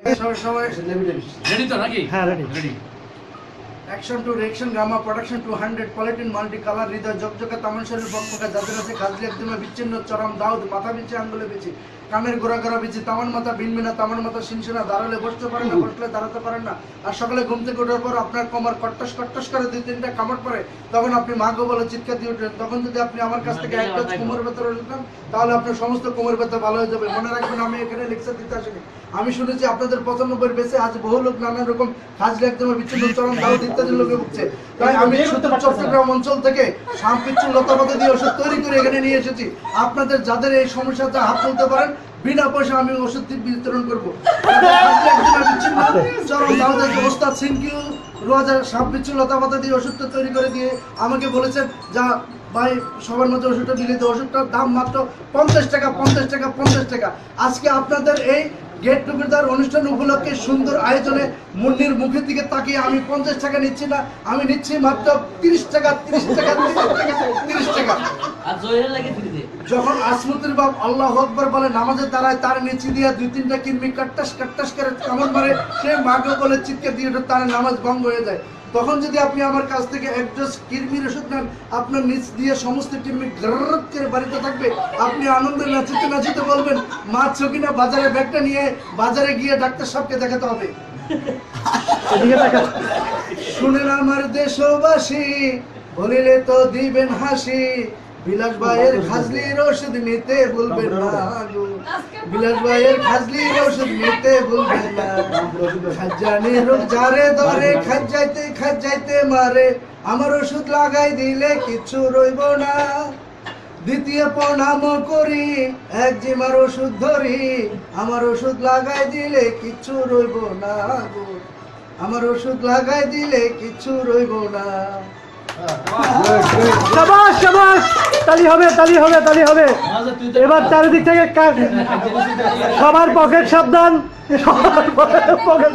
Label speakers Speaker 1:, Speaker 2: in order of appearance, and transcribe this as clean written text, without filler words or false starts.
Speaker 1: সবাই
Speaker 2: রেডি তো নাকি?
Speaker 3: হ্যাঁ রেডি।
Speaker 1: অ্যাকশন টু রিঅ্যাকশন গামা প্রোডাকশন 200 পলিটিন মাল্টি কালার হৃদয় জকজকা তামাশারের পক্ষকা যাদের আছে কাজলি একদমে বিচ্ছিন্ন চরম দাউদ মাথা বিচে আঙ্গুলে বিচি কানের গোড়া গোড়া বিচি তামান মাথা বিনবিনা তামান মাথা শিনশিনা দাঁড়ালে বসতে পারেন না বসলে দাঁড়াতে পারেন না আর সকালে ঘুম থেকে ওঠার পর আপনার কোমর কট্টস কট্টস করে 2-3টা কামড় পড়ে তখন আপনি মা গো বলে চিৎকার দিয়ে উঠেন তখন যদি আপনি আমার কাছ থেকে এক ডোজ কোমর ব্যথা নিতেন তাহলে আপনার সমস্ত কোমর ব্যথা ভালো হয়ে যাবে মনে রাখবেন আমি এখানে লেকচার দিতে আসিনি আমি শুনেছি আপনাদের 95 বেশে আজ বহু লোক নানা রকম কাজলি একদমে বিচ্ছিন্ন চরম দাউদ ইত্যাদি লোকে ভুগছে তাই আমি চট্টগ্রাম অঞ্চল থেকে সামপিচ্ছু লতাপাতা দিয়ে ওষুধ তৈরি করে এখানে নিয়ে এসেছি আপনাদের যাদের এই সমস্যাটা হাত তুলতে পারেন বিনা পয়সা আমি ওষুধ বিতরণ করবো চরম দাউদের ওস্তাদ সিনকিউ রোজা সামপিচ্ছু লতাপাতা দিয়ে ওষুধটা তৈরি করে দিয়ে আমাকে বলেছেন যা ভাই সবার মধ্যে ওষুধটা দিলে তো ওষুধটার দাম মাত্র 50 টাকা 50 টাকা 50 টাকা আজকে আপনাদের এই গেট টুগেদার অনুষ্ঠান উপলক্ষে সুন্দর আয়োজনে মুন্নির মুখের দিকে তাকিয়ে আমি 50 টাকা নিচ্ছি না আমি নিচ্ছি মাত্র 30 টাকা 30 টাকা 30 টাকা
Speaker 2: আর জয়ের লাগে ফ্রিতে
Speaker 1: যখন আসমুতের বাপ আল্লাহু আকবার বলে নামাজে দাঁড়ায় তার নিচে দিয়ে 2-3টা কিরমি কাট্টাস করে কামড় মারে সে মাকে বলে চিৎকার দিয়ে তার নামাজ ভঙ্গ হয়ে যায় তখন যদি আপনি আমার কাছ থেকে এক ডোজ কিরমির ওষুধ নেন আপনার নিচ দিয়ে সমস্ত কিরমি গ্ররর করে বাড়িতে থাকবে আপনি আনন্দে নাচিতে নাচিতে বলবেন মা চকিনা বাজারে ব্যাগটা নিয়ে বাজারে গিয়ে ডাক্তার সাহেবকে দেখাতে হবে শুনেন আমার দেশবাসী বলিলে তো দিবেন হাসি বিলাস ভাইয়ের খাজলির ওষুধ নিতে ভুলবেন না বিলাস ভাইয়ের খাজলির ওষুধ নিতে ভুলবেন না খাজানের রোগ যারে ধরে খাজাইতে মারে আমার ওষুধ লাগাই দিলে কিচ্ছু রইব না দ্বিতীয় প্রণাম করি এক জিমার ওষুধ ধরি আমার ওষুধ লাগাই দিলে কিচ্ছু রইব না গো আমার ওষুধ লাগাই দিলে কিচ্ছু রইব না
Speaker 3: শাবাশ শাবাশ তালি হবে তালি হবে তালি হবে এবার চারিদিক থেকে সবার পকেট সাবধান সবার পকেট